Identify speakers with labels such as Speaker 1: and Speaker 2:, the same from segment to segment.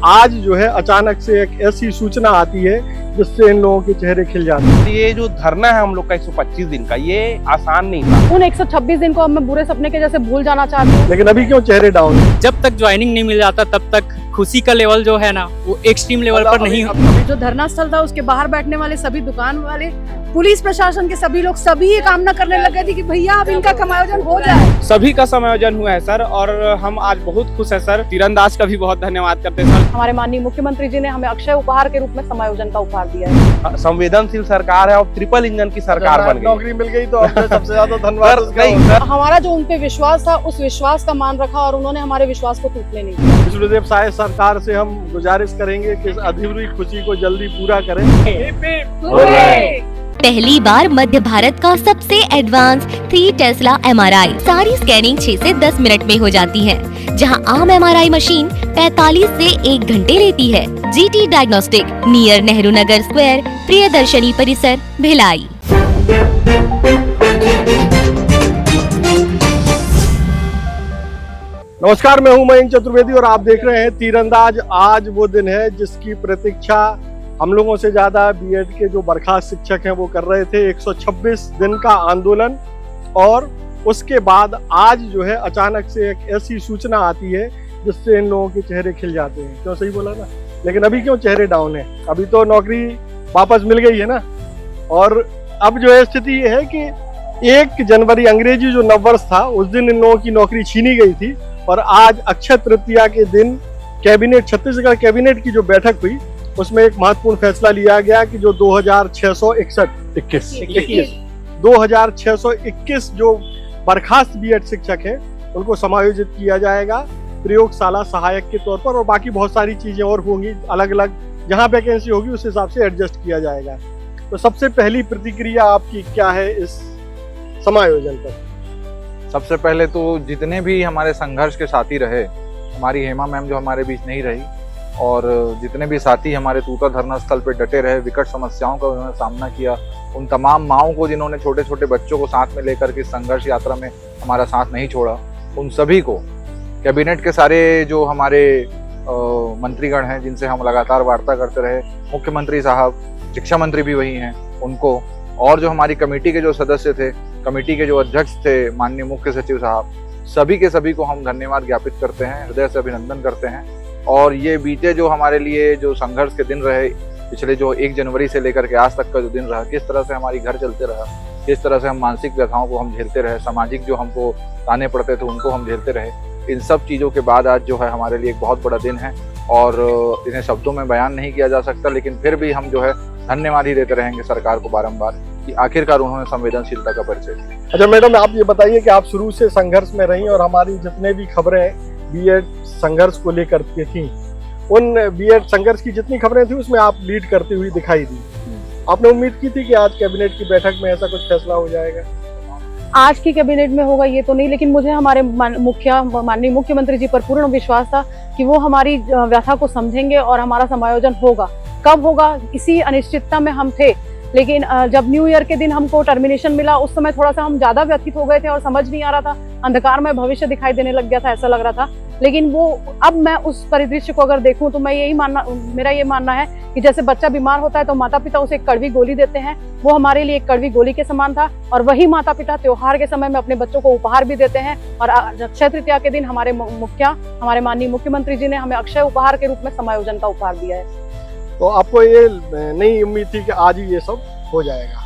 Speaker 1: आज जो है अचानक से एक ऐसी सूचना आती है जिससे इन लोगों के चेहरे खिल जाते हैं।
Speaker 2: ये जो धरना है हम लोग का 125 दिन का, ये आसान नहीं था।
Speaker 3: उन 126 दिन को अब मैं बुरे सपने के जैसे भूल जाना चाहती हूँ।
Speaker 1: लेकिन अभी क्यों चेहरे डाउन है?
Speaker 4: जब तक ज्वाइनिंग नहीं मिल जाता तब तक खुशी का लेवल जो है ना वो एक्सट्रीम लेवल पर नहीं होता।
Speaker 3: जो धरना स्थल था उसके बाहर बैठने वाले सभी दुकान वाले, पुलिस प्रशासन के सभी लोग सभी ये कामना करने लगे थे कि भैया अब इनका समायोजन हो जाए।
Speaker 2: सभी का समायोजन हुआ है सर, और हम आज बहुत खुश है सर। तीरंदाज का भी बहुत धन्यवाद करते हैं सर।
Speaker 3: हमारे माननीय मुख्यमंत्री जी ने हमें अक्षय उपहार के रूप में समायोजन का उपहार दिया है।
Speaker 2: संवेदनशील सरकार है और ट्रिपल इंजन की सरकार बन गई।
Speaker 1: नौकरी मिल गई तो आपने सबसे ज्यादा धन्यवाद उसका
Speaker 2: नहीं
Speaker 1: होगा।
Speaker 3: हमारा जो उनपे विश्वास था उस विश्वास का मान रखा और उन्होंने हमारे विश्वास को टूटने नहीं दिया।
Speaker 1: विष्णुदेव साय सरकार से हम गुजारिश करेंगे कि इस अधूरी खुशी को जल्दी पूरा करें।
Speaker 5: पहली बार मध्य भारत का सबसे एडवांस 3 टेस्ला MRI, सारी स्कैनिंग 6 से 10 मिनट में हो जाती है, जहां आम MRI मशीन 45 से 1 घंटे लेती है। GT diagnostic, near Nehru Nagar square, Priyadarshini परिसर, भिलाई।
Speaker 1: नमस्कार, मैं हूं मयंक चतुर्वेदी और आप देख रहे हैं तीरंदाज। आज वो दिन है जिसकी प्रतीक्षा हम लोगों से ज्यादा बीएड के जो बर्खास्त शिक्षक हैं वो कर रहे थे। 126 दिन का आंदोलन, और उसके बाद आज जो है अचानक से एक ऐसी सूचना आती है जिससे इन लोगों के चेहरे खिल जाते हैं। क्यों, सही बोला ना? लेकिन अभी क्यों चेहरे डाउन है? अभी तो नौकरी वापस मिल गई है ना। और अब जो है स्थिति ये है कि 1 जनवरी अंग्रेजी जो नववर्ष था उस दिन इन लोगों की नौकरी छीनी गई थी, और आज अक्षय तृतीया के दिन कैबिनेट, छत्तीसगढ़ कैबिनेट की जो बैठक हुई उसमें एक महत्वपूर्ण फैसला लिया गया कि जो 2621 जो बर्खास्त बीएड शिक्षक हैं उनको समायोजित किया जाएगा प्रयोगशाला सहायक के तौर पर, और बाकी बहुत सारी चीजें और होंगी, अलग अलग जहां वैकेंसी होगी उस हिसाब से एडजस्ट किया जाएगा। तो सबसे पहली प्रतिक्रिया आपकी क्या है इस समायोजन पर?
Speaker 6: सबसे पहले तो जितने भी हमारे संघर्ष के साथी रहे, हमारी हेमा मैम जो हमारे बीच नहीं रही, और जितने भी साथी हमारे तूता धरना स्थल पर डटे रहे, विकट समस्याओं का उन्होंने सामना किया, उन तमाम माओं को जिन्होंने छोटे छोटे बच्चों को साथ में लेकर के संघर्ष यात्रा में हमारा साथ नहीं छोड़ा, उन सभी को, कैबिनेट के सारे जो हमारे मंत्रीगण हैं जिनसे हम लगातार वार्ता करते रहे, मुख्यमंत्री साहब, शिक्षा मंत्री भी वही हैं, उनको, और जो हमारी कमेटी के जो सदस्य थे, कमेटी के जो अध्यक्ष थे माननीय मुख्य सचिव साहब, सभी के सभी को हम धन्यवाद ज्ञापित करते हैं, हृदय से अभिनंदन करते हैं। और ये बीते जो हमारे लिए जो संघर्ष के दिन रहे, पिछले जो 1 जनवरी से लेकर के आज तक का जो दिन रहा, किस तरह से हमारी घर चलते रहा, किस तरह से हम मानसिक व्यथाओं को हम झेलते रहे, सामाजिक जो हमको ताने पड़ते थे उनको हम झेलते रहे, इन सब चीज़ों के बाद आज जो है हमारे लिए एक बहुत बड़ा दिन है, और इन्हें शब्दों में बयान नहीं किया जा सकता। लेकिन फिर भी हम जो है धन्यवाद ही देते रहेंगे सरकार को बारंबार कि आखिरकार उन्होंने संवेदनशीलता का परिचय दिया।
Speaker 1: अच्छा मैडम, आप ये बताइए कि आप शुरू से संघर्ष में रही और हमारी जितने भी खबरें बीएड संघर्ष को लेकर के थी, उन बीएड संघर्ष की जितनी खबरें थी उसमें आप लीड करती हुई दिखाई दी। आपने उम्मीद की थी कि आज कैबिनेट की बैठक में ऐसा कुछ फैसला हो जाएगा?
Speaker 3: आज की कैबिनेट में होगा ये तो नहीं, लेकिन मुझे हमारे माननीय मुख्यमंत्री जी पर पूर्ण विश्वास था कि वो हमारी व्यथा को समझेंगे और हमारा समायोजन होगा। कब होगा इसी अनिश्चितता में हम थे, लेकिन जब न्यू ईयर के दिन हमको टर्मिनेशन मिला उस समय थोड़ा सा हम ज्यादा व्यथित हो गए थे और समझ नहीं आ रहा था, अंधकार में भविष्य दिखाई देने लग गया था, ऐसा लग रहा था। लेकिन वो अब मैं उस परिदृश्य को अगर देखूं तो मेरा ये मानना है कि जैसे बच्चा बीमार होता है तो माता पिता उसे एक कड़वी गोली देते हैं, वो हमारे लिए एक कड़वी गोली के समान था, और वही माता पिता त्योहार के समय में अपने बच्चों को उपहार भी देते हैं। और अक्षय तृतीया के दिन हमारे माननीय मुख्यमंत्री जी ने हमें अक्षय उपहार के रूप में समायोजन का उपहार दिया है।
Speaker 1: तो आपको ये नहीं उम्मीद थी कि आज ही ये सब हो जाएगा?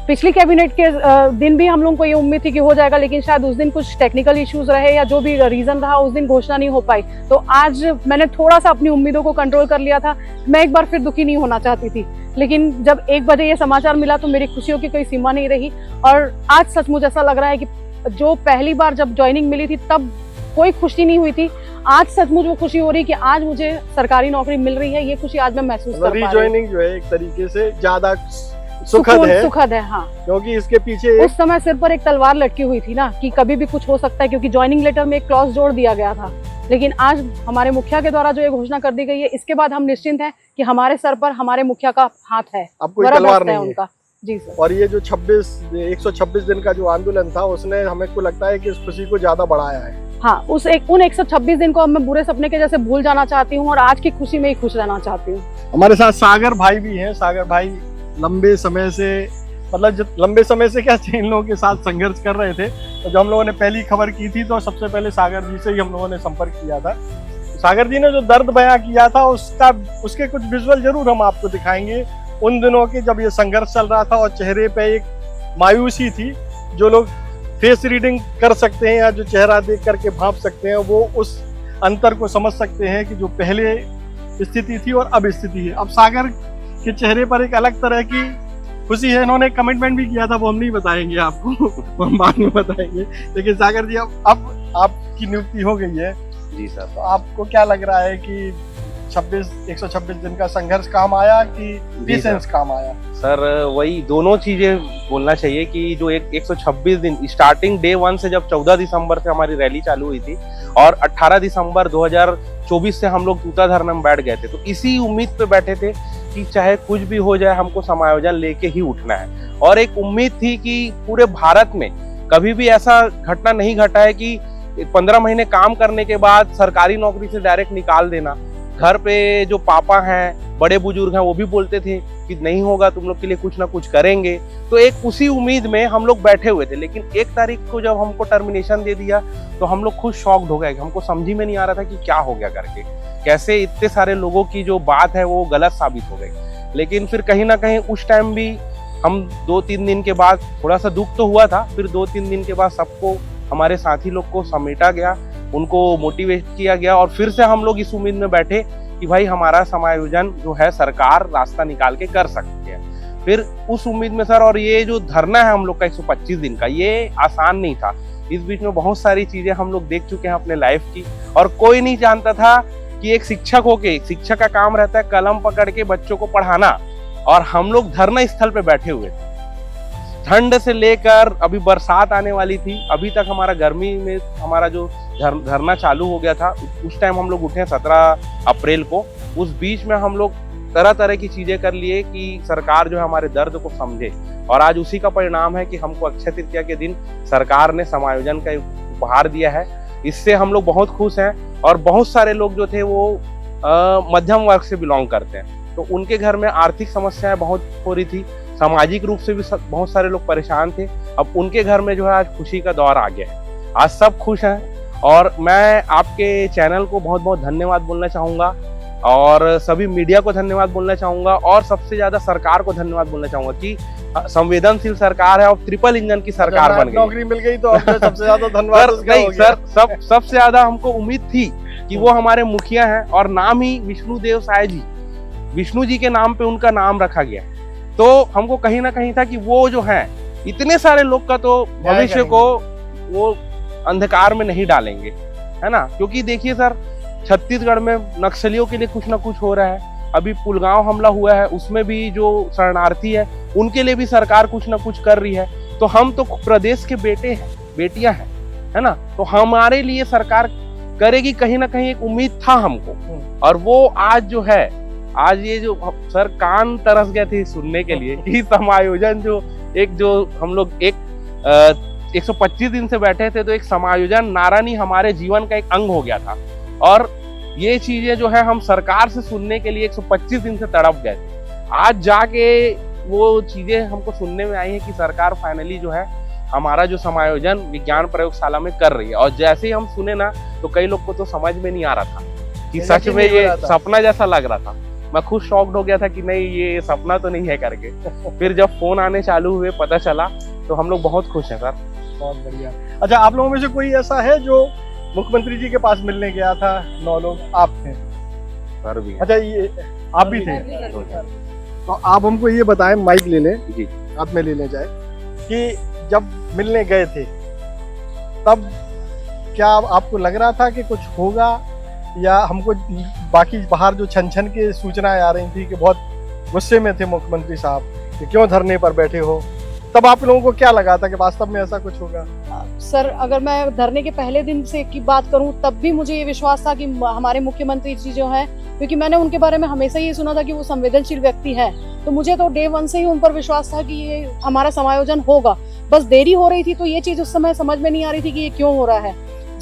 Speaker 3: पिछली कैबिनेट के दिन भी हम लोगों को ये उम्मीद थी कि हो जाएगा, लेकिन शायद उस दिन कुछ टेक्निकल इश्यूज रहे या जो भी रीजन रहा, उस दिन घोषणा नहीं हो पाई। तो आज मैंने थोड़ा सा अपनी उम्मीदों को कंट्रोल कर लिया था। मैं एक बार फिर दुखी नहीं होना चाहती थी, लेकिन जब 1 बजे ये समाचार मिला तो मेरी खुशियों की कोई सीमा नहीं रही। और आज सचमुच ऐसा लग रहा है कि जो पहली बार जब ज्वाइनिंग मिली थी तब कोई खुशी नहीं हुई थी, आज सचमुच वो खुशी हो रही है कि आज मुझे सरकारी नौकरी मिल रही है। ये खुशी आज मैं महसूस कर पा रही हूं।
Speaker 1: रीजॉइनिंग जो है एक तरीके से ज्यादा सुखद है, हाँ, क्योंकि इसके पीछे
Speaker 3: उस समय सिर पर एक तलवार लटकी हुई थी ना कि कभी भी कुछ हो सकता है, क्योंकि ज्वाइनिंग लेटर में एक क्लॉज जोड़ दिया गया था। लेकिन आज हमारे मुखिया के द्वारा जो ये घोषणा कर दी गई है, इसके बाद हम निश्चिंत हैं कि हमारे सर पर हमारे मुखिया का हाथ है,
Speaker 1: अब कोई तलवार नहीं है
Speaker 3: उनका। जी सर।
Speaker 1: और ये जो 126 दिन का जो आंदोलन था उसने हमें को लगता है कि इस खुशी को ज्यादा बढ़ाया है।
Speaker 3: हाँ उन 126 दिन को अब मैं बुरे सपने के जैसे भूल जाना चाहती हूँ और आज की खुशी में ही खुश रहना चाहती हूँ।
Speaker 1: हमारे साथ सागर भाई भी हैं। सागर भाई लंबे समय से, मतलब लंबे समय से क्या, इन लोगों के साथ संघर्ष कर रहे थे। तो जब हम लोगों ने पहली खबर की थी तो सबसे पहले सागर जी से ही हम लोगों ने संपर्क किया था। सागर जी ने जो दर्द बयां किया था उसके कुछ विजुअल जरूर हम आपको दिखाएंगे उन दिनों के, जब ये संघर्ष चल रहा था और चेहरे पे एक मायूसी थी। जो लोग फेस रीडिंग कर सकते हैं या जो चेहरा देख करके भांप सकते हैं वो उस अंतर को समझ सकते हैं कि जो पहले स्थिति थी और अब स्थिति है। अब सागर के चेहरे पर एक अलग तरह की खुशी है। इन्होंने कमिटमेंट भी किया था, वो हम नहीं बताएंगे आपको, वो हम बाद में बताएंगे। लेकिन सागर जी अब आपकी नियुक्ति हो गई है
Speaker 7: जी सर।
Speaker 1: तो आपको क्या लग रहा है कि 126 दिन का संघर्ष काम आया कि पेशेंस काम आया?
Speaker 7: सर वही दोनों चीजें बोलना चाहिए कि जो 126 दिन स्टार्टिंग डे 1 से, जब 14 दिसंबर से हमारी रैली चालू हुई थी और 18 दिसंबर 2024 से हम लोग तूता धरने में बैठ गए थे, तो इसी उम्मीद पे बैठे थे कि चाहे कुछ भी हो जाए हमको समायोजन लेके ही उठना है। और एक उम्मीद थी कि पूरे भारत में कभी भी ऐसा घटना नहीं घटा है कि 15 महीने काम करने के बाद सरकारी नौकरी से डायरेक्ट निकाल देना। घर पे जो पापा हैं, बड़े बुजुर्ग हैं, वो भी बोलते थे कि नहीं होगा, तुम लोग के लिए कुछ ना कुछ करेंगे। तो एक उसी उम्मीद में हम लोग बैठे हुए थे। लेकिन 1 तारीख को जब हमको टर्मिनेशन दे दिया तो हम लोग खुद शॉक्ड हो गए। हमको समझ में नहीं आ रहा था कि क्या हो गया करके, कैसे इतने सारे लोगों की जो बात है वो गलत साबित हो गई। लेकिन फिर कहीं ना कहीं उस टाइम भी हम 2-3 दिन के बाद, थोड़ा सा दुख तो हुआ था, फिर 2-3 दिन के बाद सबको, हमारे साथी लोग को समेटा गया, उनको मोटिवेट किया गया और फिर से हम लोग इस उम्मीद में बैठे कि भाई हमारा समायोजन जो है सरकार रास्ता निकाल के कर सकती है। फिर उस उम्मीद में सर, और ये जो धरना है हम लोग का 125 दिन का, ये आसान नहीं था। इस बीच में बहुत सारी चीजें हम लोग देख चुके हैं अपने लाइफ की, और कोई नहीं जानता था कि एक शिक्षक होके, शिक्षक का काम रहता है कलम पकड़ के बच्चों को पढ़ाना, और हम लोग धरना स्थल पे बैठे हुए थे। ठंड से लेकर अभी बरसात आने वाली थी, अभी तक हमारा गर्मी में हमारा जो धरना चालू हो गया था। उस टाइम हम लोग उठे 17 अप्रैल को। उस बीच में हम लोग तरह तरह की चीजें कर लिए कि सरकार जो है हमारे दर्द को समझे, और आज उसी का परिणाम है कि हमको अक्षय तृतीया के दिन सरकार ने समायोजन का उपहार दिया है। इससे हम लोग बहुत खुश हैं। और बहुत सारे लोग जो थे वो मध्यम वर्ग से बिलोंग करते हैं, तो उनके घर में आर्थिक समस्याएं बहुत हो रही थी, सामाजिक रूप से भी बहुत सारे लोग परेशान थे। अब उनके घर में जो है आज खुशी का दौर आ गया है, आज सब खुश हैं। और मैं आपके चैनल को बहुत बहुत धन्यवाद बोलना चाहूँगा, और सभी मीडिया को धन्यवाद बोलना चाहूँगा, और सबसे ज़्यादा सरकार को धन्यवाद बोलना चाहूँगा कि संवेदनशील सरकार है और ट्रिपल इंजन की सरकार बन गई।
Speaker 1: नौकरी मिल गई तो आपको सबसे ज्यादा धन्यवाद
Speaker 7: नहीं सर, सबसे ज्यादा हमको उम्मीद थी कि वो हमारे मुखिया हैं, और नाम ही विष्णुदेव साय जी, विष्णु जी के नाम पे उनका नाम रखा गया। तो हमको कहीं ना कहीं था कि वो जो है इतने सारे लोग का तो भविष्य को वो अंधकार में नहीं डालेंगे, है ना। क्योंकि देखिए सर, छत्तीसगढ़ में नक्सलियों के लिए कुछ ना कुछ हो रहा है। अभी पुलगांव हमला हुआ है, उसमें भी जो शरणार्थी है उनके लिए भी सरकार कुछ ना कुछ कर रही है। तो हम तो प्रदेश के बेटे हैं, बेटियां हैं, है ना। तो हमारे लिए सरकार करेगी, कहीं ना कहीं एक उम्मीद था हमको। और वो आज जो है, आज ये जो सर कान तरस गए थे सुनने के लिए कि समायोजन जो हम लोग 125 दिन से बैठे थे, तो एक समायोजन नारानी हमारे जीवन का एक अंग हो गया था। और ये चीजें जो है हम सरकार से सुनने के लिए 125 दिन से तड़प गए थे। आज जाके वो चीजें हमको सुनने में आई है कि सरकार फाइनली जो है हमारा जो समायोजन विज्ञान प्रयोगशाला में कर रही है। और जैसे ही हम सुने ना, तो कई लोग को तो समझ में नहीं आ रहा था कि सच में ये सपना जैसा लग रहा था। मैं खुद शॉक्ड हो गया था कि नहीं, ये सपना तो नहीं है करके। फिर जब फोन आने चालू हुए, पता चला, तो हम लोग बहुत खुश हैं सर।
Speaker 1: बहुत बढ़िया। अच्छा, आप लोगों में से कोई ऐसा है जो मुख्यमंत्री जी के पास मिलने गया था? 9 लोग आप थे
Speaker 7: सर भी।
Speaker 1: अच्छा, ये आप भी थे? तो आप हमको ये बताएं, माइक ले लें
Speaker 7: जी,
Speaker 1: हाथ में ले लें जाए, कि जब मिलने गए थे तब क्या आपको लग रहा था कि कुछ होगा, या हमको बाकी बाहर जो छन के सूचनाएं आ रही थी कि बहुत गुस्से में थे मुख्यमंत्री साहब कि क्यों धरने पर बैठे हो, तब आप लोगों को क्या लगा था कि वास्तव में ऐसा कुछ होगा?
Speaker 3: सर, अगर मैं धरने के पहले दिन से की बात करूं, तब भी मुझे ये विश्वास था कि हमारे मुख्यमंत्री जी जो हैं, क्योंकि मैंने उनके बारे में हमेशा ये सुना था कि वो संवेदनशील व्यक्ति है, तो मुझे तो डे 1 से ही उन पर विश्वास था कि ये हमारा समायोजन होगा। बस देरी हो रही थी, तो ये चीज उस समय समझ में नहीं आ रही थी कि ये क्यों हो रहा है।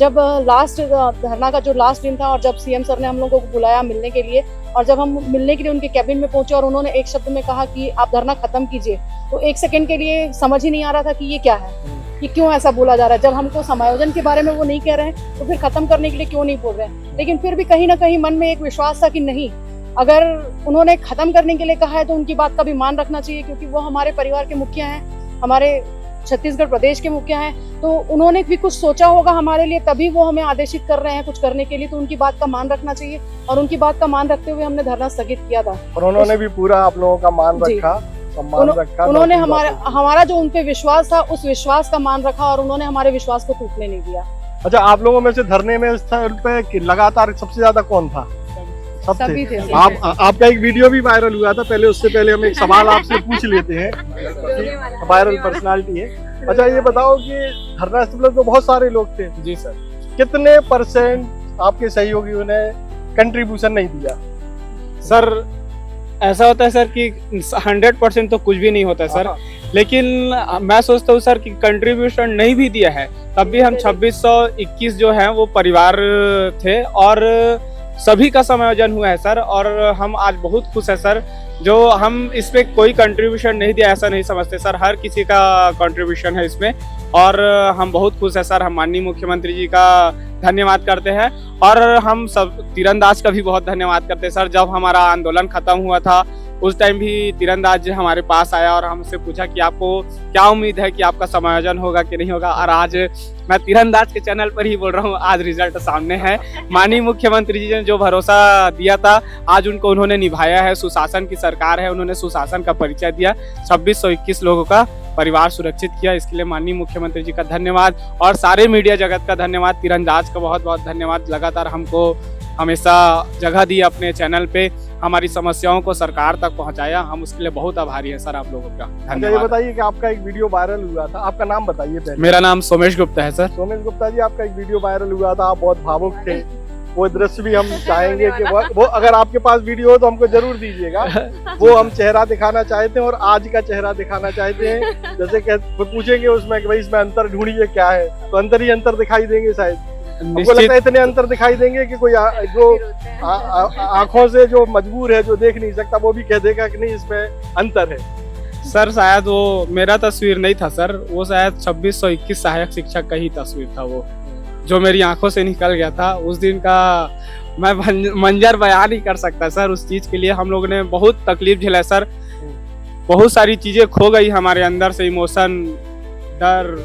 Speaker 3: जब लास्ट धरना का जो लास्ट दिन था और जब सीएम सर ने हम लोगों को बुलाया मिलने के लिए, और जब हम मिलने के लिए उनके कैबिन में पहुंचे और उन्होंने एक शब्द में कहा कि आप धरना खत्म कीजिए, तो एक सेकंड के लिए समझ ही नहीं आ रहा था कि ये क्या है, कि क्यों ऐसा बोला जा रहा है। जब हमको समायोजन के बारे में वो नहीं कह रहे हैं तो फिर खत्म करने के लिए क्यों नहीं बोल रहे हैं। लेकिन फिर भी कहीं ना कहीं मन में एक विश्वास था कि नहीं, अगर उन्होंने खत्म करने के लिए कहा है तो उनकी बात का भी मान रखना चाहिए, क्योंकि वो हमारे परिवार के मुखिया हैं, हमारे छत्तीसगढ़ प्रदेश के मुखिया हैं, तो उन्होंने भी कुछ सोचा होगा हमारे लिए, तभी वो हमें आदेशित कर रहे हैं कुछ करने के लिए, तो उनकी बात का मान रखना चाहिए। और उनकी बात का मान रखते हुए हमने धरना स्थगित किया था
Speaker 1: और उन्होंने भी पूरा आप लोगों का मान रखा, सम्मान रखा।
Speaker 3: उन्होंने हमारा जो उनपे विश्वास था उस विश्वास का मान रखा और उन्होंने हमारे विश्वास को टूटने नहीं दिया।
Speaker 1: अच्छा, आप लोगों में से धरने में स्थल पे लगातार सबसे ज्यादा कौन था?
Speaker 3: सभी थे।
Speaker 1: आपका एक वीडियो भी वायरल हुआ था, पहले उससे पहले हम एक सवाल आपसे पूछ लेते हैं, वायरल पर्सनालिटी है। अच्छा, ये बताओ कि धरना स्थल पर तो बहुत सारे लोग थे
Speaker 2: जी सर,
Speaker 1: कितने % आपके सहयोगियों ने कंट्रीब्यूशन नहीं दिया?
Speaker 2: सर ऐसा होता है सर कि 100% तो कुछ भी नहीं होता है सर, लेकिन मैं सोचता हूँ सर कि कंट्रीब्यूशन नहीं भी दिया है तब भी हम 2621 जो है वो परिवार थे और सभी का समायोजन हुआ है सर, और हम आज बहुत खुश है सर। जो हम इसमें कोई कंट्रीब्यूशन नहीं दिया ऐसा नहीं समझते सर, हर किसी का कंट्रीब्यूशन है इसमें, और हम बहुत खुश है सर। हम माननीय मुख्यमंत्री जी का धन्यवाद करते हैं और हम सब तीरंदाज का भी बहुत धन्यवाद करते हैं सर। जब हमारा आंदोलन खत्म हुआ था उस टाइम भी तीरंदाज हमारे पास आया और हमसे पूछा कि आपको क्या उम्मीद है कि आपका समायोजन होगा कि नहीं होगा, और आज मैं तीरंदाज के चैनल पर ही बोल रहा हूँ, आज रिजल्ट सामने है। माननीय मुख्यमंत्री जी ने जो भरोसा दिया था आज उनको उन्होंने निभाया है। सुशासन की सरकार है, उन्होंने सुशासन का परिचय दिया, 2621 लोगों का परिवार सुरक्षित किया, इसके लिए माननीय मुख्यमंत्री जी का धन्यवाद और सारे मीडिया जगत का धन्यवाद। तीरंदाज का बहुत बहुत धन्यवाद, लगातार हमको हमेशा जगह दी अपने चैनल पे, हमारी समस्याओं को सरकार तक पहुंचाया, हम उसके लिए बहुत आभारी हैं सर आप लोगों का। धन्यवाद।
Speaker 1: ये बताइए कि आपका एक वीडियो वायरल हुआ था, आपका नाम बताइए पहले।
Speaker 2: मेरा नाम सोमेश गुप्ता है सर।
Speaker 1: सोमेश गुप्ता जी, आपका एक वीडियो वायरल हुआ था, आप बहुत भावुक थे, वो दृश्य भी हम चाहेंगे कि वो अगर आपके पास वीडियो हो तो हमको जरूर दीजिएगा। वो हम चेहरा दिखाना चाहते हैं और आज का चेहरा दिखाना चाहते हैं। जैसे पूछेंगे उसमें कि भाई इसमें अंतर ढूंढिए क्या है, तो अंतर ही अंतर दिखाई देंगे शायद। हमको लगता है इतने अंतर दिखाई देंगे कि कोई जो आंखों से जो मजबूर है, जो देख नहीं सकता, वो भी कह देगा कि नहीं इसमें अंतर है।
Speaker 2: सर शायद वो मेरा तस्वीर नहीं था सर, वो शायद 2621 सहायक शिक्षक का ही तस्वीर था, वो जो मेरी आंखों से निकल गया था। उस दिन का मैं मंजर बयान नहीं कर सकता सर। उस चीज के लिए हम लोगों ने बहुत तकलीफ झेला सर, बहुत सारी चीजें खो गई हमारे अंदर से, इमोशन, डर,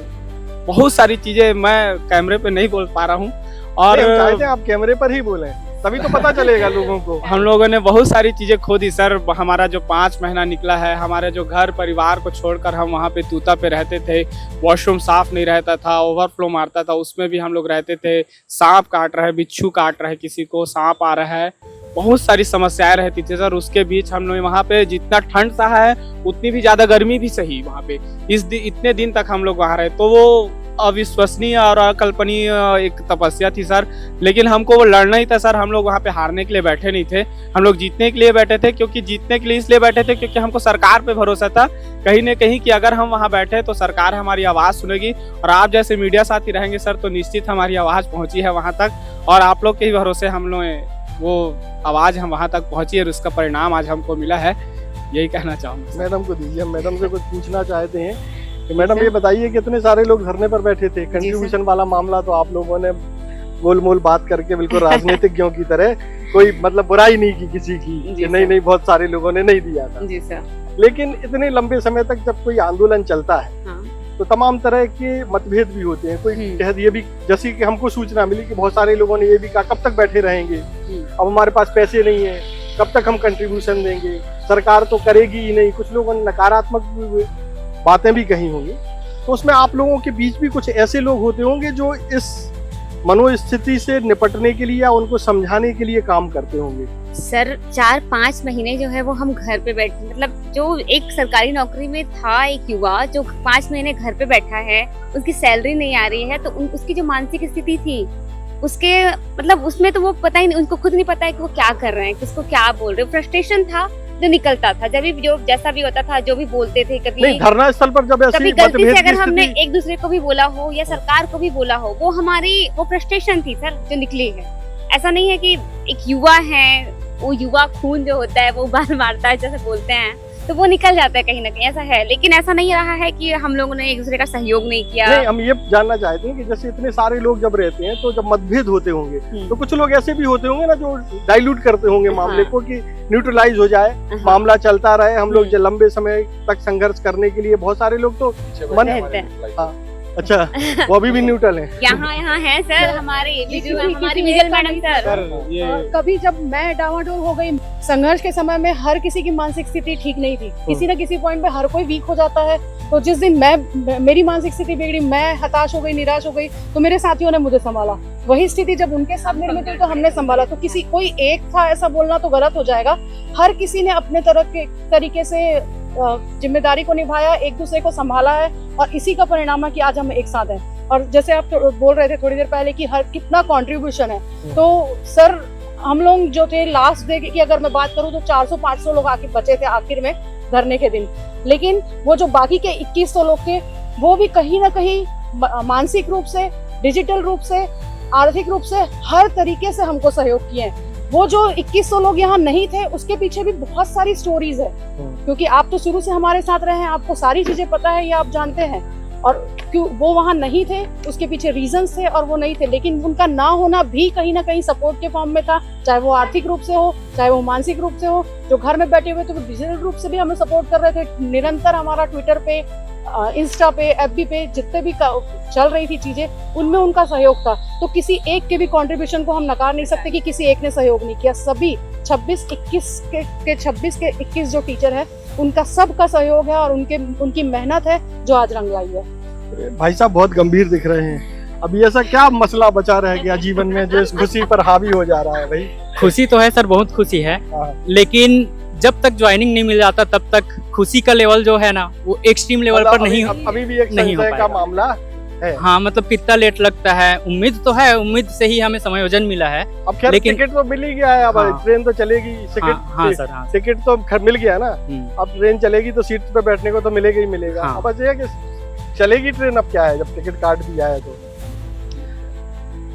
Speaker 2: बहुत सारी चीजें मैं कैमरे पे नहीं बोल पा रहा हूँ। और
Speaker 1: चाहते हैं आप कैमरे पर ही बोलें, तभी तो पता चलेगा लोगों को।
Speaker 2: हम लोगों ने बहुत सारी चीजें खो दी सर। हमारा जो 5 महीना निकला है, हमारे जो घर परिवार को छोड़कर हम वहाँ पे तूता पे रहते थे, वॉशरूम साफ नहीं रहता था, ओवरफ्लो मारता था, उसमें भी हम लोग रहते थे। सांप काट रहा है, बिच्छू काट रहा है, किसी को सांप आ रहा है, बहुत सारी समस्याएं रहती थी सर। उसके बीच हम लोग वहाँ पे जितना ठंड सहा है उतनी भी ज्यादा गर्मी भी सही वहाँ पे। इतने दिन तक हम लोग वहाँ रहे, तो वो अविश्वसनीय और अकल्पनीय एक तपस्या थी सर। लेकिन हमको वो लड़ना ही था सर, हम लोग वहाँ पे हारने के लिए बैठे नहीं थे, हम लोग जीतने के लिए बैठे थे। क्योंकि जीतने के लिए इसलिए बैठे थे क्योंकि हमको सरकार पे भरोसा था कहीं न कहीं कि अगर हम वहाँ बैठे तो सरकार हमारी आवाज़ सुनेगी, और आप जैसे मीडिया साथी रहेंगे सर तो निश्चित हमारी आवाज़ पहुँची है वहाँ तक, और आप लोग के ही भरोसे हम लोग वो आवाज़ हम वहाँ तक पहुँची और उसका परिणाम आज हमको मिला है, यही कहना चाहूँगा।
Speaker 1: मैडम को दीजिए, हम मैडम से कुछ पूछना चाहते हैं। तो मैडम ये बताइए कितने सारे लोग धरने पर बैठे थे? कंट्रीब्यूशन वाला मामला तो आप लोगों ने गोल मोल बात करके बिल्कुल राजनीतिज्ञों की तरह कोई मतलब बुराई नहीं की किसी की कि नहीं बहुत सारे लोगों ने नहीं दिया था।
Speaker 3: जी सर।
Speaker 1: लेकिन इतने लंबे समय तक जब कोई आंदोलन चलता है तो तमाम तरह के मतभेद भी होते हैं। कोई कह ये भी, जैसे कि हमको सूचना मिली कि बहुत सारे लोगों ने ये भी कहा कब तक बैठे रहेंगे, अब हमारे पास पैसे नहीं है, कब तक हम कंट्रीब्यूशन देंगे, सरकार तो करेगी ही नहीं। कुछ लोगों ने नकारात्मक बातें भी कही होंगी। तो उसमें आप लोगों के बीच भी कुछ ऐसे लोग होते होंगे जो इस मनोस्थिति से निपटने के लिए या उनको समझाने के लिए काम करते होंगे।
Speaker 8: सर 4-5 महीने जो है वो हम घर पे बैठे, मतलब जो एक सरकारी नौकरी में था एक युवा जो 5 महीने घर पे बैठा है, उसकी सैलरी नहीं आ रही है, तो उसकी जो मानसिक स्थिति थी उसके मतलब उसमें तो वो पता ही नहीं, उनको खुद नहीं पता है कि वो क्या कर रहे हैं, किसको क्या बोल रहे हैं। फ्रस्ट्रेशन था जो निकलता था, जब भी जो जैसा भी होता था, जो भी बोलते थे, कभी
Speaker 1: नहीं, धरना स्थल पर जब ऐसी
Speaker 8: कभी गलती
Speaker 1: मतभेद
Speaker 8: से
Speaker 1: की
Speaker 8: अगर हमने
Speaker 1: स्थिति-
Speaker 8: एक दूसरे को भी बोला हो या सरकार को भी बोला हो, वो हमारी वो फ्रस्ट्रेशन थी सर जो निकली है। ऐसा नहीं है कि एक युवा है, वो युवा खून जो होता है वो बार मारता है जैसे बोलते हैं, तो वो निकल जाता है कहीं ना कहीं, ऐसा है। लेकिन ऐसा नहीं रहा है कि हम लोगों ने एक दूसरे का सहयोग नहीं किया।
Speaker 1: नहीं, हम ये जानना चाहते हैं कि जैसे इतने सारे लोग जब रहते हैं तो जब मतभेद होते होंगे तो कुछ लोग ऐसे भी होते होंगे ना जो डाइल्यूट करते होंगे मामले
Speaker 8: हाँ।
Speaker 1: को, कि न्यूट्रलाइज हो जाए, मामला चलता रहे, हम लोग जो लंबे समय तक संघर्ष करने के लिए। बहुत सारे लोग तो मन
Speaker 8: रहते हैं।
Speaker 1: अच्छा, वो अभी भी न्यूट्रल है।
Speaker 8: यहाँ है सर हमारी
Speaker 3: किसी
Speaker 8: विजल मैडम सर।
Speaker 2: सर ये
Speaker 3: कभी जब मैं डावाडोल हो गई, संघर्ष के समय में हर किसी की मानसिक स्थिति ठीक नहीं थी, किसी न किसी पॉइंट पे हर कोई वीक हो जाता है। तो जिस दिन मेरी मानसिक स्थिति बिगड़ी, मैं हताश हो गई, निराश हो गई, तो मेरे साथियों ने मुझे संभाला। वही स्थिति जब उनके साथ निर्मित हुई तो हमने संभाला। तो किसी कोई एक था ऐसा बोलना तो गलत हो जाएगा। हर किसी ने अपने तरीके से जिम्मेदारी को निभाया, एक दूसरे को संभाला है, और इसी का परिणाम है कि आज हम एक साथ हैं। और जैसे आप बोल रहे थे थोड़ी देर पहले कि हर कितना कंट्रीब्यूशन है, तो सर हम लोग जो थे लास्ट डे की अगर मैं बात करूं तो 400-500 लोग आके बचे थे आखिर में धरने के दिन। लेकिन वो जो बाकी के 2100 लोग थे वो भी कहीं ना कहीं मानसिक रूप से, डिजिटल रूप से, आर्थिक रूप से, हर तरीके से हमको सहयोग किए हैं। वो जो 2100 लोग यहाँ नहीं थे उसके पीछे भी बहुत सारी स्टोरीज है, क्योंकि आप तो शुरू से हमारे साथ रहे हैं, आपको सारी चीजें पता है, ये आप जानते हैं। और क्यों वो वहाँ नहीं थे, उसके पीछे रीजंस थे और वो नहीं थे, लेकिन उनका ना होना भी कहीं ना कहीं सपोर्ट के फॉर्म में था, चाहे वो आर्थिक रूप से हो, चाहे वो मानसिक रूप से हो। जो घर में बैठे हुए थे वो डिजिटल रूप से भी हमें सपोर्ट कर रहे थे। निरंतर हमारा ट्विटर पे, इंस्टा पे, एफबी पे जितने भी चल रही थी चीजें, उनमें उनका सहयोग था। तो किसी एक के भी कंट्रीब्यूशन को हम नकार नहीं सकते कि किसी एक ने सहयोग नहीं किया। सभी 26 के 21 जो टीचर है उनका सबका सहयोग है और उनकी मेहनत है जो आज रंग लाई है।
Speaker 1: भाई साहब बहुत गंभीर दिख रहे हैं। अभी ऐसा क्या मसला बचा रह गया जीवन में जो इस खुशी पर हावी हो जा रहा है भाई?
Speaker 4: खुशी तो है सर, बहुत खुशी है,
Speaker 1: हाँ।
Speaker 4: लेकिन जब तक ज्वाइनिंग नहीं मिल जाता तब तक खुशी का लेवल जो है ना वो एक्सट्रीम लेवल पर नहीं
Speaker 1: अभी भी एक
Speaker 4: नहीं हो
Speaker 1: संशय का
Speaker 4: पाएगा।
Speaker 1: मामला है।
Speaker 4: हाँ, मतलब कितना लेट लगता है। उम्मीद तो है, उम्मीद से ही हमें समायोजन मिला है।
Speaker 1: अब खैर टिकट तो मिल ही गया है, अब
Speaker 4: हाँ।
Speaker 1: ट्रेन तो चलेगी।
Speaker 4: हाँ सर, हाँ।
Speaker 1: टिकट तो मिल गया ना,
Speaker 4: हम्म।
Speaker 1: अब ट्रेन चलेगी तो सीट पे बैठने को तो मिलेगा ही मिलेगा।
Speaker 4: हाँ।
Speaker 1: अब बस ये है कि चलेगी ट्रेन, अब क्या है, जब टिकट काट दिया है तो।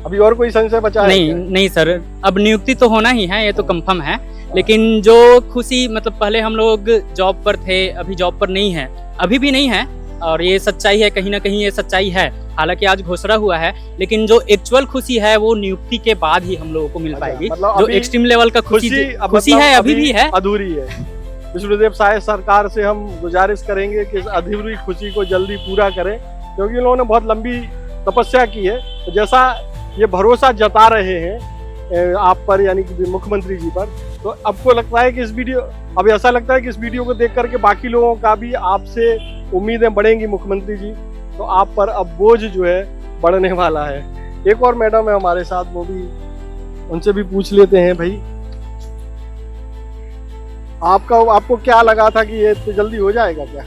Speaker 1: अभी और कोई संशय बचा है
Speaker 4: नहीं
Speaker 1: क्या?
Speaker 4: नहीं सर, अब नियुक्ति तो होना ही है, ये तो कंफर्म है। लेकिन जो खुशी, मतलब पहले हम लोग जॉब पर थे, अभी जॉब पर नहीं है, अभी भी नहीं है, और ये सच्चाई है, कहीं ना कहीं ये सच्चाई है। हालांकि आज घोषणा हुआ है, लेकिन जो एक्चुअल खुशी है वो नियुक्ति के बाद ही हम लोगों को मिल
Speaker 1: अच्छा,
Speaker 4: पाएगी।
Speaker 1: मतलब
Speaker 4: जो
Speaker 1: अभी
Speaker 4: एक्सट्रीम लेवल का खुशी
Speaker 1: मतलब
Speaker 4: है, अभी भी है,
Speaker 1: अधूरी है। विष्णुदेव साय सरकार से हम गुजारिश करेंगे कि इस अधूरी खुशी को जल्दी पूरा करें, क्योंकि उन्होंने बहुत लंबी तपस्या की है। तो जैसा ये भरोसा जता रहे हैं आप पर, यानी कि मुख्यमंत्री जी पर, तो आपको लगता है कि इस वीडियो, अब ऐसा लगता है कि इस वीडियो को देख करके बाकी लोगों का भी आपसे उम्मीदें बढ़ेंगी मुख्यमंत्री जी, तो आप पर अब बोझ जो है बढ़ने वाला है। एक और मैडम है हमारे साथ, वो भी, उनसे भी पूछ लेते हैं। भाई आपको क्या लगा था कि ये तो जल्दी हो जाएगा क्या?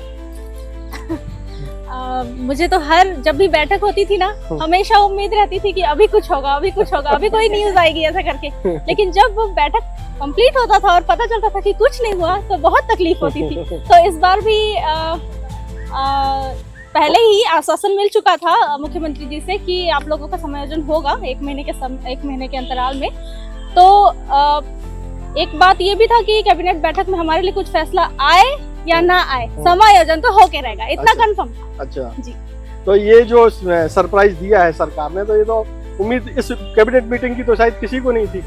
Speaker 9: मुझे तो हर जब भी बैठक होती थी ना, हमेशा उम्मीद रहती थी कि अभी कुछ होगा, अभी कुछ होगा, अभी कोई न्यूज आएगी ऐसा करके। लेकिन जब वो बैठक कंप्लीट होता था और पता चलता था कि कुछ नहीं हुआ तो बहुत तकलीफ होती थी। तो इस बार भी पहले ही आश्वासन मिल चुका था मुख्यमंत्री जी से कि आप लोगों का समायोजन होगा 1 महीने के अंतराल में। तो एक बात ये भी था कि कैबिनेट बैठक में हमारे लिए कुछ फैसला आए या ना आए, समायोजन तो होके रहेगा, इतना कंफर्म था।
Speaker 1: अच्छा
Speaker 9: जी।
Speaker 1: तो ये जो सरप्राइज दिया है सरकार ने, तो ये तो उम्मीद इस कैबिनेट मीटिंग की तो शायद किसी को नहीं थी।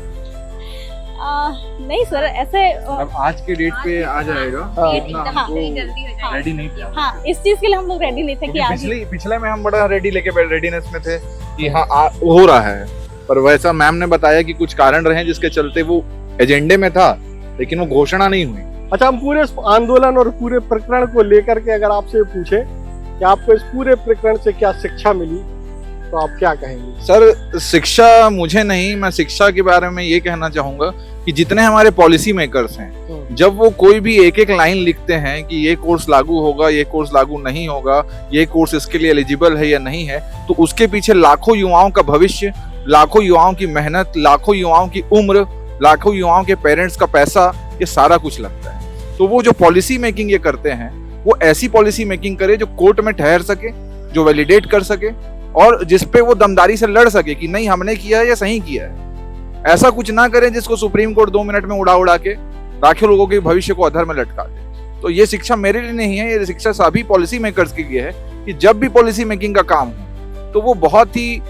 Speaker 9: नहीं सर, ऐसे
Speaker 6: अब आज के डेट पे आ जाएगा,
Speaker 1: हाँ।
Speaker 6: इतना हमको रेडी नहीं थे।
Speaker 9: हाँ, इस चीज के लिए हम लोग रेडी नहीं थे कि आज
Speaker 6: पिछले में हम बड़ा रेडीनेस में थे कि हाँ हो रहा है, पर वैसा मैम ने बताया कि कुछ कारण रहे जिसके चलते वो एजेंडे में था, लेकिन वो घोषणा नहीं हुई।
Speaker 1: अच्छा, हम पूरे आंदोलन और पूरे प्रकरण को लेकर के अगर आपसे पूछे कि आपको इस पूरे प्रकरण से क्या शिक्षा मिली, तो आप क्या कहेंगे?
Speaker 6: सर, शिक्षा मुझे नहीं, मैं शिक्षा के बारे में ये कहना चाहूंगा कि जितने हमारे पॉलिसी मेकर्स हैं, जब वो कोई भी एक एक लाइन लिखते हैं कि ये कोर्स लागू होगा, ये कोर्स लागू नहीं होगा, ये कोर्स इसके लिए एलिजिबल है या नहीं है, तो उसके पीछे लाखों युवाओं का भविष्य, लाखों युवाओं की मेहनत, लाखों युवाओं की उम्र, लाखों युवाओं के पेरेंट्स का पैसा, ये सारा कुछ लगता है। तो वो जो पॉलिसी मेकिंग ये करते हैं वो ऐसी पॉलिसी मेकिंग करे जो कोर्ट में ठहर सके, जो वैलिडेट कर सके और जिसपे वो दमदारी से लड़ सके कि नहीं हमने किया है या सही किया है। ऐसा कुछ ना करें जिसको सुप्रीम कोर्ट 2 मिनट में उड़ा के लाखों लोगों के भविष्य को अधर में लटका दे। तो ये शिक्षा मेरे लिए नहीं है, ये शिक्षा सभी पॉलिसी मेकर्स के लिए है कि जब भी पॉलिसी मेकिंग का काम हो तो वो बहुत ही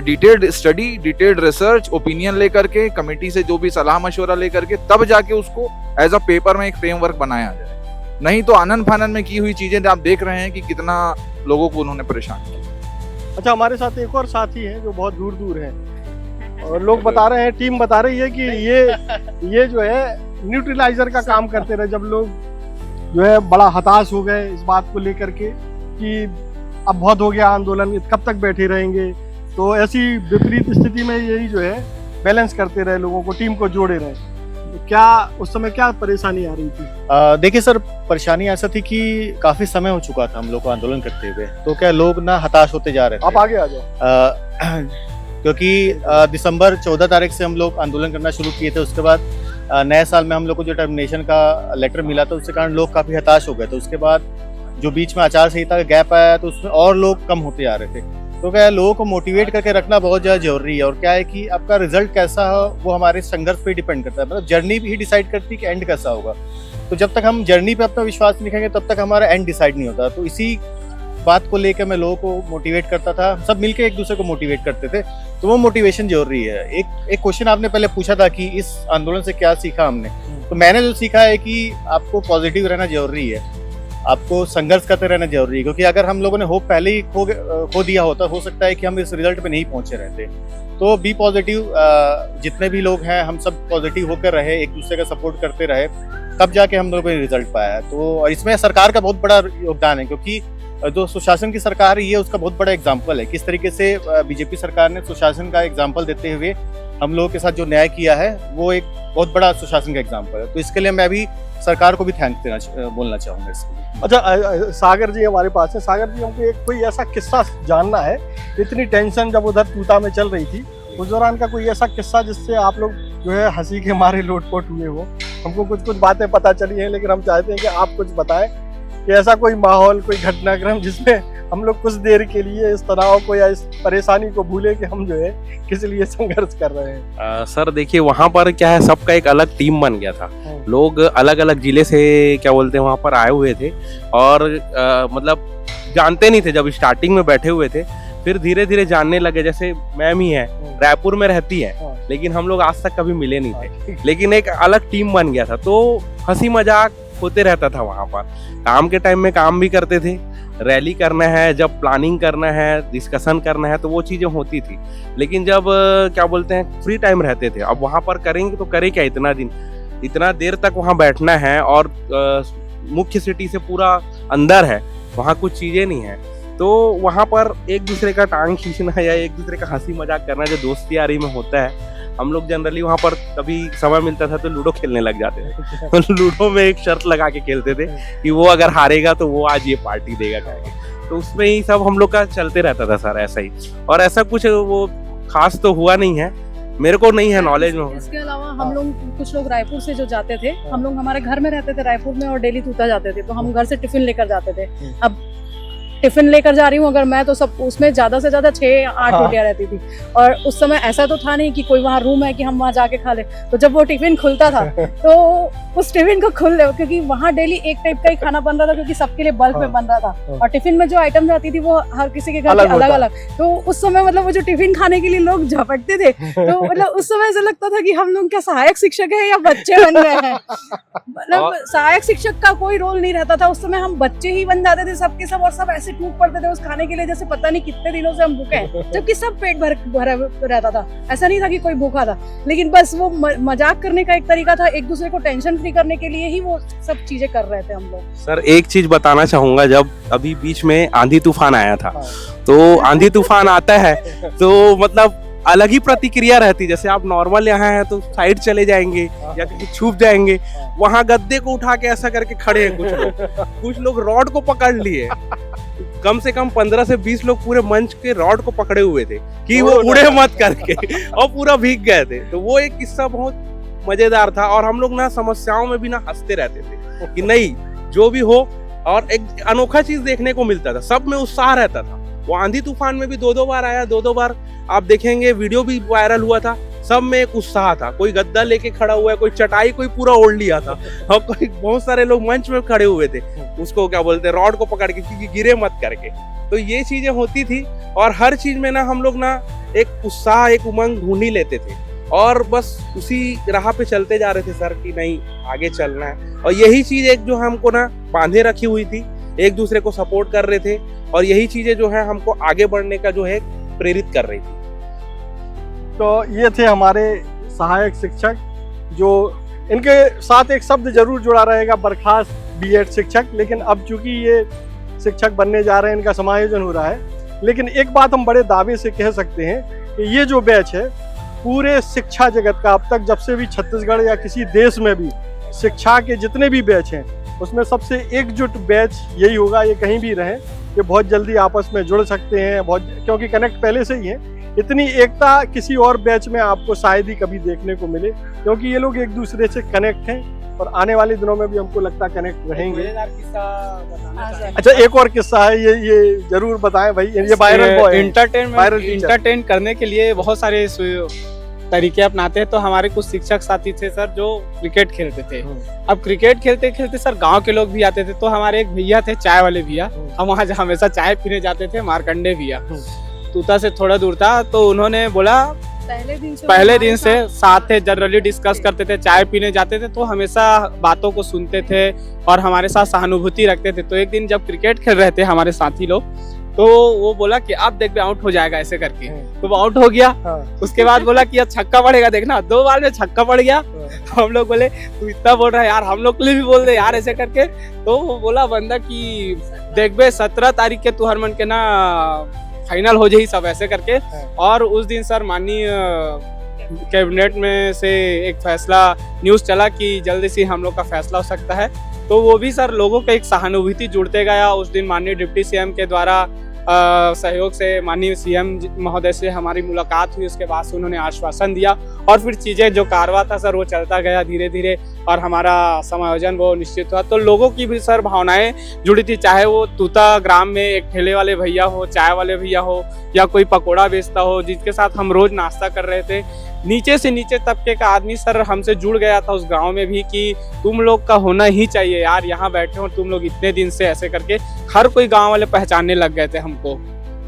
Speaker 6: detailed study, detailed research, opinion लेकर के, कमेटी से जो भी सलाह मशवरा लेकर के तब जाके उसको एज अ पेपर में एक फ्रेमवर्क बनाया जाए। नहीं तो आनन फानन में की हुई चीजें आप देख रहे हैं कि कितना लोगों को उन्होंने परेशान किया।
Speaker 1: अच्छा, हमारे साथ एक और साथी हैं जो बहुत दूर दूर हैं और लोग बता रहे हैं, टीम बता रही है कि ये जो है न्यूट्रलाइजर का काम करते रहे। जब लोग जो है बड़ा हताश हो गए इस बात को लेकर के कि अब बहुत हो गया आंदोलन, कब तक बैठे रहेंगे, तो ऐसी विपरीत स्थिति में यही जो है बैलेंस करते रहे, लोगों को, टीम को जोड़े रहे। तो क्या उस समय क्या परेशानी आ रही थी?
Speaker 10: देखिए सर, परेशानी ऐसा थी कि काफी समय हो चुका था हम लोग को आंदोलन करते हुए, तो क्या लोग ना हताश होते जा रहे थे।
Speaker 1: आप आगे आ जाओ।
Speaker 10: क्योंकि दिसंबर 14 तारीख से हम लोग आंदोलन करना शुरू किए थे। उसके बाद नए साल में हम लोग को जो टर्मिनेशन का लेटर मिला था उसके कारण लोग काफी हताश हो गए। तो उसके बाद जो बीच में आचार संहिता का गैप आया तो उसमें और लोग कम होते जा रहे थे। तो क्या लोगों को मोटिवेट करके रखना बहुत ज़्यादा जरूरी है। और क्या है कि आपका रिजल्ट कैसा हो वो हमारे संघर्ष पे डिपेंड करता है। मतलब जर्नी भी डिसाइड करती है कि एंड कैसा होगा। तो जब तक हम जर्नी पे अपना विश्वास नहीं रखेंगे तब तक हमारा एंड डिसाइड नहीं होता। तो इसी बात को लेकर मैं लोगों को मोटिवेट करता था, सब मिलकर एक दूसरे को मोटिवेट करते थे। तो वो मोटिवेशन जरूरी है। एक क्वेश्चन आपने पहले पूछा था कि इस आंदोलन से क्या सीखा हमने, तो मैंने जो सीखा है कि आपको पॉजिटिव रहना जरूरी है, आपको संघर्ष करते रहना जरूरी है। क्योंकि अगर हम लोगों ने होप पहले ही खो दिया होता, हो सकता है कि हम इस रिजल्ट पे नहीं पहुंचे रहते। तो बी पॉजिटिव, जितने भी लोग हैं हम सब पॉजिटिव होकर रहे, एक दूसरे का सपोर्ट करते रहे, तब जाके हम लोगों ने रिजल्ट पाया। तो और इसमें सरकार का बहुत बड़ा योगदान है, क्योंकि जो सुशासन की सरकार है ये उसका बहुत बड़ा एग्जाम्पल है। किस तरीके से बीजेपी सरकार ने सुशासन का एग्जाम्पल देते हुए हम लोगों के साथ जो न्याय किया है वो एक बहुत बड़ा सुशासन का एग्जाम्पल है। तो इसके लिए मैं भी सरकार को भी थैंक्स बोलना चाहूँगा इसके लिए।
Speaker 1: अच्छा, सागर जी हमारे पास है। सागर जी, हमको एक कोई ऐसा किस्सा जानना है, इतनी टेंशन जब उधर तूता में चल रही थी उस दौरान का कोई ऐसा किस्सा जिससे आप लोग जो है हंसी के मारे लोटपोट हुए हो। हमको कुछ बातें पता चली हैं, लेकिन हम चाहते हैं कि आप कुछ बताएं कि ऐसा कोई माहौल, कोई घटनाक्रम जिसमें हम लोग कुछ देर के लिए इस तनाव को या इस परेशानी को भूले कि हम जो है किस लिए संघर्ष कर रहे हैं।
Speaker 7: सर देखिए, वहाँ पर क्या है, सबका एक अलग टीम बन गया था। लोग अलग अलग जिले से क्या बोलते हैं वहाँ पर आए हुए थे और मतलब जानते नहीं थे जब स्टार्टिंग में बैठे हुए थे। फिर धीरे धीरे जानने लगे। जैसे मैम ही है, रायपुर में रहती है, लेकिन हम लोग आज तक कभी मिले नहीं थे, लेकिन एक अलग टीम बन गया था। तो हंसी मजाक होते रहता था वहाँ पर। काम के टाइम में काम भी करते थे, रैली करना है, जब प्लानिंग करना है, डिस्कशन करना है, तो वो चीज़ें होती थी। लेकिन जब क्या बोलते हैं फ्री टाइम रहते थे, अब वहाँ पर करेंगे तो करें क्या, इतना देर तक वहाँ बैठना है और मुख्य सिटी से पूरा अंदर है, वहाँ कुछ चीज़ें नहीं है। तो वहाँ पर एक दूसरे का टांग खींचना या एक दूसरे का हंसी मजाक करना जो दोस्ती यारी में होता है, हम लोग जनरली वहाँ पर कभी समय मिलता था तो लूडो खेलने लग जाते थे। तो लूडो में एक शर्त लगा के खेलते थे कि वो अगर हारेगा तो वो आज ये पार्टी देगा करके। तो उसमें ही सब हम लोग का चलते रहता था सर, ऐसा ही। और ऐसा कुछ वो खास तो हुआ नहीं है, मेरे को नहीं है नॉलेज में।
Speaker 3: इसके अलावा हम लोग कुछ लोग रायपुर से जो जाते थे, हम लोग हमारे घर में रहते थे रायपुर में और डेली तूता जाते थे, तो हम घर से टिफिन लेकर जाते थे। अब टिफिन लेकर जा रही हूँ अगर मैं, तो सब उसमें ज्यादा से ज्यादा 6-8 रोटियां रहती थी। और उस समय ऐसा तो था नहीं कि कोई वहाँ रूम है कि हम वहाँ जाके खा ले। तो जब वो टिफिन खुलता था तो उस टिफिन को खुल ले, क्योंकि वहाँ डेली एक टाइप का ही खाना बन रहा था, क्योंकि सबके लिए बल्क में बन रहा था। और टिफिन में जो आइटम रहती थी वो हर किसी के घर अलग अलग। तो उस समय मतलब वो जो टिफिन खाने के लिए लोग झपटते थे, तो मतलब उस समय ऐसा लगता था कि हम लोग क्या सहायक शिक्षक है या बच्चे बन गए हैं। मतलब सहायक शिक्षक का कोई रोल नहीं रहता था उस समय, हम बच्चे ही बन जाते थे सबके सब। और सब ऐसे टूट पड़ते थे उस खाने के लिए जैसे पता नहीं कितने दिनों से हम भूखे हैं, जबकि सब पेट भरा रहता था। ऐसा नहीं था कि कोई भूखा था, लेकिन बस वो मजाक करने का एक तरीका था, एक दूसरे को टेंशन फ्री करने के लिए ही वो सब चीजें कर रहे थे हम लोग।
Speaker 7: सर एक चीज बताना चाहूंगा, जब अभी बीच में आंधी तूफान आया था, तो आंधी तूफान आता है तो मतलब अलग ही प्रतिक्रिया रहती। जैसे आप नॉर्मल यहाँ हैं तो साइड चले जाएंगे या कहीं छुप जाएंगे, वहाँ गद्दे को उठा के ऐसा करके खड़े हैं कुछ लोग रॉड को पकड़ लिए। कम से कम 15 से 20 लोग पूरे मंच के रॉड को पकड़े हुए थे कि वो उड़े मत करके, और पूरा भीग गए थे। तो वो एक किस्सा बहुत मजेदार था। और हम लोग ना समस्याओं में भी ना हंसते रहते थे कि नहीं जो भी हो, और एक अनोखा चीज देखने को मिलता था, सब में उत्साह रहता था। वो आंधी तूफान में भी दो बार आया, दो बार आप देखेंगे वीडियो भी वायरल हुआ था, सब में एक उत्साह था। कोई गद्दा लेके खड़ा हुआ है, कोई चटाई कोई पूरा ओढ़ लिया था, और कोई बहुत सारे लोग मंच में खड़े हुए थे, उसको क्या बोलते हैं, रॉड को पकड़ के, क्योंकि गिरे मत करके। तो ये चीजें होती थी, और हर चीज में ना हम लोग ना एक उत्साह, एक उमंग ढूंढ ही लेते थे, और बस उसी राह पे चलते जा रहे थे सर कि नहीं आगे चलना है। और यही चीज एक जो हमको ना बांधे रखी हुई थी, एक दूसरे को सपोर्ट कर रहे थे, और यही चीजें जो है हमको आगे बढ़ने का जो है प्रेरित कर रही थी।
Speaker 1: तो ये थे हमारे सहायक शिक्षक, जो इनके साथ एक शब्द जरूर जुड़ा रहेगा, बर्खास्त बीएड शिक्षक। लेकिन अब चूंकि ये शिक्षक बनने जा रहे हैं, इनका समायोजन हो रहा है, लेकिन एक बात हम बड़े दावे से कह सकते हैं कि ये जो बैच है पूरे शिक्षा जगत का, अब तक जब से भी छत्तीसगढ़ या किसी देश में भी शिक्षा के जितने भी बैच हैं उसमें सबसे एकजुट बैच यही होगा। ये कहीं भी रहें, ये बहुत जल्दी आपस में जुड़ सकते हैं, बहुत, क्योंकि कनेक्ट पहले से ही है। इतनी एकता किसी और बैच में आपको शायद ही कभी देखने को मिले, क्योंकि ये लोग एक दूसरे से कनेक्ट हैं, और आने वाले दिनों में भी हमको लगता है कनेक्ट रहेंगे। अच्छा, एक और किस्सा है, ये जरूर बताएं भाई, ये वायरल बॉय
Speaker 2: इंटरटेन करने के लिए बहुत सारे तरीके अपनाते हैं। तो हमारे कुछ शिक्षक साथी थे सर जो क्रिकेट खेलते थे। अब क्रिकेट खेलते खेलते सर गांव के लोग भी आते थे, तो हमारे एक भैया थे चाय वाले भैया, हम वहाँ हमेशा चाय पीने जाते थे, मारकंडे भैया, तूता से थोड़ा दूर था। तो उन्होंने बोला पहले दिन से साथ थे, जनरली डिस्कस करते थे, चाय पीने जाते थे, तो हमेशा बातों को सुनते थे और हमारे साथ सहानुभूति रखते थे। तो एक दिन जब क्रिकेट खेल रहे थे हमारे साथी लोग, तो वो बोला कि आप देख आउट हो जाएगा ऐसे करके, तो वो आउट हो गया। उसके बाद बोला कि यार छक्का पड़ेगा, देखना 2 बार में छक्का पड़ गया। तो हम लोग बोले तू इतना बोल रहा है यार, हम लोग के लिए भी बोल दे यार ऐसे करके। तो वो बोला बंदा कि देख बे 17 तारीख के तू हर मन के ना फाइनल हो जाए सब ऐसे करके। और उस दिन सर माननीय कैबिनेट में से एक फैसला न्यूज चला कि जल्दी से हम लोग का फैसला हो सकता है। तो वो भी सर लोगों का एक सहानुभूति जुड़ते गया। उस दिन माननीय डिप्टी सीएम के द्वारा सहयोग से माननीय सीएम महोदय से हमारी मुलाकात हुई। उसके बाद से उन्होंने आश्वासन दिया, और फिर चीज़ें जो कारवा था सर वो चलता गया धीरे धीरे, और हमारा समायोजन वो निश्चित हुआ। तो लोगों की भी सर भावनाएं जुड़ी थी, चाहे वो तूता ग्राम में एक ठेले वाले भैया हो, चाय वाले भैया हो, या कोई पकोड़ा बेचता हो, जिसके साथ हम रोज नाश्ता कर रहे थे। नीचे से नीचे तबके का आदमी सर हमसे जुड़ गया था उस गांव में भी कि तुम लोग का होना ही चाहिए यार, यहाँ बैठे हो तुम लोग इतने दिन से, ऐसे करके हर कोई गांव वाले पहचानने लग गए थे हमको।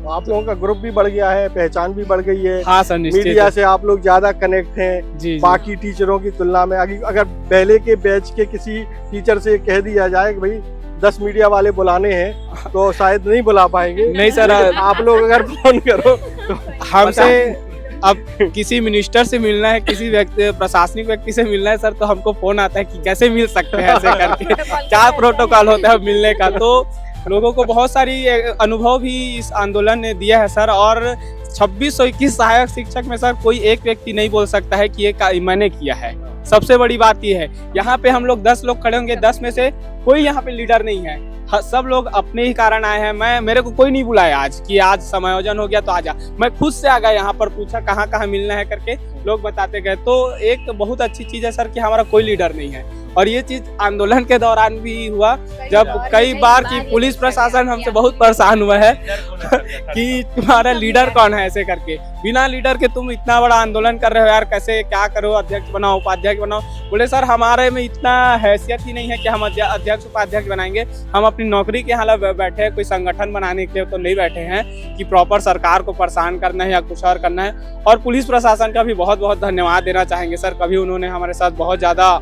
Speaker 1: आप लोगों का ग्रुप भी बढ़ गया है, पहचान भी बढ़ गई है।
Speaker 2: हाँ सर, निश्चित।
Speaker 1: मीडिया से आप लोग ज्यादा कनेक्ट हैं
Speaker 2: जी,
Speaker 1: बाकी टीचरों की तुलना में। अगर पहले के बैच के किसी टीचर से कह दिया जाए कि भाई 10 मीडिया वाले बुलाने हैं, तो शायद नहीं बुला पाएंगे।
Speaker 2: नहीं सर,
Speaker 1: आप लोग अगर फोन करो तो
Speaker 2: हमसे अब किसी मिनिस्टर से मिलना है, किसी व्यक्ति प्रशासनिक व्यक्ति से मिलना है सर, तो हमको फोन आता है कि कैसे मिल सकते हैं ऐसे करके, क्या प्रोटोकॉल होता है मिलने का। तो लोगों को बहुत सारी अनुभव भी इस आंदोलन ने दिया है सर। और 2621 सहायक शिक्षक में सर कोई एक व्यक्ति नहीं बोल सकता है कि ये मैंने किया है। सबसे बड़ी बात ये है, यहाँ पे हम लोग 10 लोग खड़े होंगे, 10 में से कोई यहाँ पे लीडर नहीं है, सब लोग अपने ही कारण आए हैं। मेरे को कोई नहीं बुलाया आज कि आज समायोजन हो गया तो आजा, मैं खुद से आ गया यहाँ पर, पूछा कहाँ कहाँ मिलना है करके, लोग बताते गए। तो एक बहुत अच्छी चीज है सर कि हमारा कोई लीडर नहीं है। और ये चीज आंदोलन के दौरान भी हुआ, जब कई बार की पुलिस प्रशासन हमसे बहुत परेशान हुआ है कि तुम्हारा लीडर कौन है ऐसे करके, बिना लीडर के तुम इतना बड़ा आंदोलन कर रहे हो यार, कैसे क्या करो, अध्यक्ष बनाओ उपाध्यक्ष बनाओ। बोले सर हमारे में इतना हैसियत ही नहीं है कि हम अध्यक्ष उपाध्यक्ष बनाएंगे, हम अपनी नौकरी के हाल बैठे हैं, कोई संगठन बनाने के लिए तो नहीं बैठे हैं कि प्रॉपर सरकार को परेशान करना है या कुछ और करना है। और पुलिस प्रशासन का भी बहुत बहुत धन्यवाद देना चाहेंगे सर, कभी उन्होंने हमारे साथ बहुत ज्यादा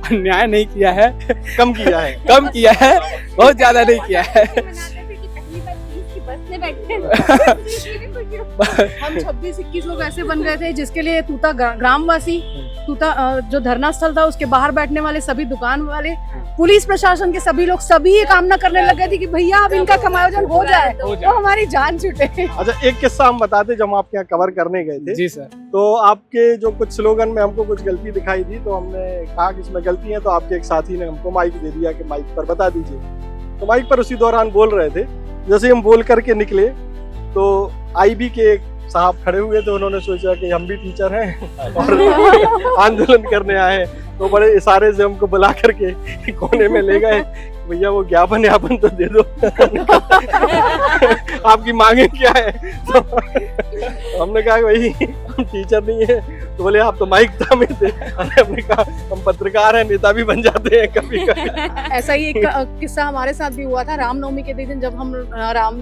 Speaker 2: अन्याय नहीं किया है, कम किया है, बहुत ज्यादा नहीं किया है।
Speaker 3: हम 26-21 लोग ऐसे बन गए थे जिसके लिए तूता ग्रामवासी, तूता जो धरना स्थल था उसके बाहर बैठने वाले सभी दुकान वाले, पुलिस प्रशासन के सभी लोग, सभी ये कामना करने लग गए थे कि भैया अब इनका समायोजन हो जाए तो हमारी जान छूटे।
Speaker 1: अच्छा, एक किस्सा हम बताते, जब हम आपके यहाँ कवर करने गए थे
Speaker 2: जी सर,
Speaker 1: तो आपके जो कुछ स्लोगन में हमको कुछ गलती दिखाई दी, तो हमने कहा कि इसमें गलती है, तो आपके एक साथी ने हमको माइक दे दिया कि माइक पर बता दीजिए। तो माइक पर उसी दौरान बोल रहे थे, जैसे हम बोल करके निकले तो आईबी के एक साहब खड़े हुए थे, उन्होंने सोचा कि हम भी टीचर हैं और आंदोलन करने आए हैं, तो बड़े इशारे से हमको बुला करके कोने में ले गए, भैया वो ज्ञापन यापन तो दे दो आपकी मांगे क्या है। तो हमने कहा भाई हम टीचर नहीं है, तो बोले आप तो माइक थामे थे। हमने कहा हम पत्रकार हैं, नेता भी बन जाते हैं कभी कभी।
Speaker 3: ऐसा ही एक किस्सा हमारे साथ भी हुआ था रामनवमी के दिन, जब हम राम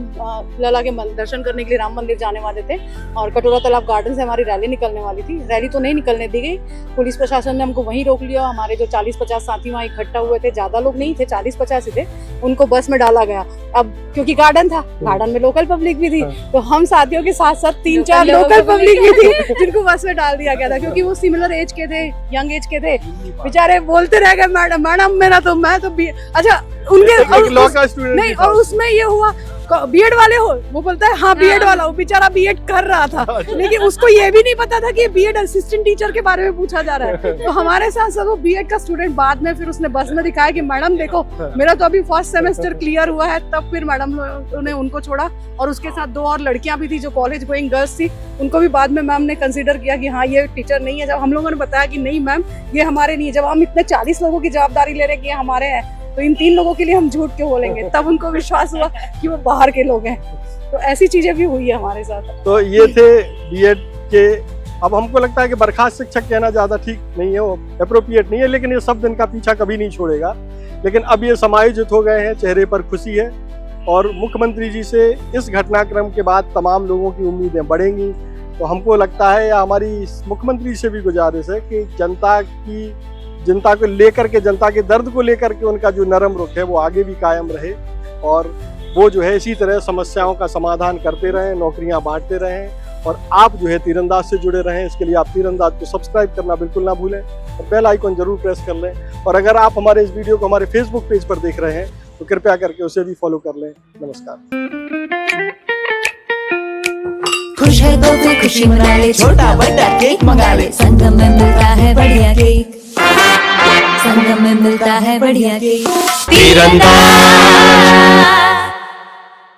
Speaker 3: लला के दर्शन करने के लिए राम मंदिर जाने वाले थे और कटोरा तालाब गार्डन से हमारी रैली निकलने वाली थी। रैली तो नहीं निकलने दी गई, पुलिस प्रशासन ने हमको वहीं रोक लिया। हमारे जो 40-50 साथी वहाँ इकट्ठा हुए थे, ज्यादा लोग नहीं थे, 40-50 ही थे, उनको बस में डाला गया। अब क्योंकि गार्डन था, गार्डन में लोकल पब्लिक भी थी, तो हम साथियों के साथ साथ 3-4 लोकल पब्लिक भी थी जिनको बस में डाल दिया गया था, क्योंकि वो सिमिलर एज के थे, यंग एज के थे। बेचारे बोलते रह गए मैडम मैडम मेरा तो मैं तो अच्छा उनके
Speaker 1: लॉ का स्टूडेंट
Speaker 3: नहीं, और उसमें ये हुआ बीएड वाले हो, वो बोलता है हाँ बीएड वाला हो, बेचारा बीएड कर रहा था, लेकिन उसको ये भी नहीं पता था कि बीएड असिस्टेंट टीचर के बारे में पूछा जा रहा है। तो हमारे साथ साथ वो बीएड का स्टूडेंट बाद में फिर उसने बस में दिखाया कि मैडम देखो मेरा तो अभी फर्स्ट सेमेस्टर क्लियर हुआ है, तब फिर मैडम ने उनको छोड़ा। और उसके साथ 2 और लड़कियां भी थी जो कॉलेज गोइंग गर्ल्स थी, उनको भी बाद में मैम ने कंसिडर किया कि हाँ ये टीचर नहीं है। जब हम लोगों ने बताया कि नहीं मैम ये हमारे नहीं है, जब हम इतने 40 लोगों की जवाबदारी ले रहे हैं कि ये हमारे हैं, तो इन 3 लोगों के लिए हम झूठ क्यों बोलेंगे। तब उनको विश्वास हुआ कि वो बाहर के लोग हैं। तो ऐसी चीजें भी हुई है हमारे साथ।
Speaker 1: तो ये थे बीएड के। अब हमको लगता है कि बर्खास्त शिक्षक कहना ज्यादा ठीक नहीं है, वो अप्रोप्रिएट नहीं है, लेकिन ये सब दिन का पीछा कभी नहीं छोड़ेगा। लेकिन अब ये समायोजित हो गए हैं, चेहरे पर खुशी है, और मुख्यमंत्री जी से इस घटनाक्रम के बाद तमाम लोगों की उम्मीदें बढ़ेंगी। तो हमको लगता है, या हमारी मुख्यमंत्री से भी गुजारिश है कि जनता को लेकर के, जनता के दर्द को लेकर के उनका जो नरम रुख है वो आगे भी कायम रहे, और वो जो है इसी तरह समस्याओं का समाधान करते रहें, नौकरियां बांटते रहें, और आप जो है तीरंदाज से जुड़े रहें। इसके लिए आप तीरंदाज को सब्सक्राइब करना बिल्कुल ना भूलें और बेल आइकन जरूर प्रेस कर लें। और अगर आप हमारे इस वीडियो को हमारे फेसबुक पेज पर देख रहे हैं तो कृपया करके उसे भी फॉलो कर लें। नमस्कार।
Speaker 5: खुश है तो फिर खुशी मना ले, छोटा बड़ा केक मंगा ले, संगम में मिलता है बढ़िया केक, संगम में मिलता है बढ़िया केक। तीरंदाज।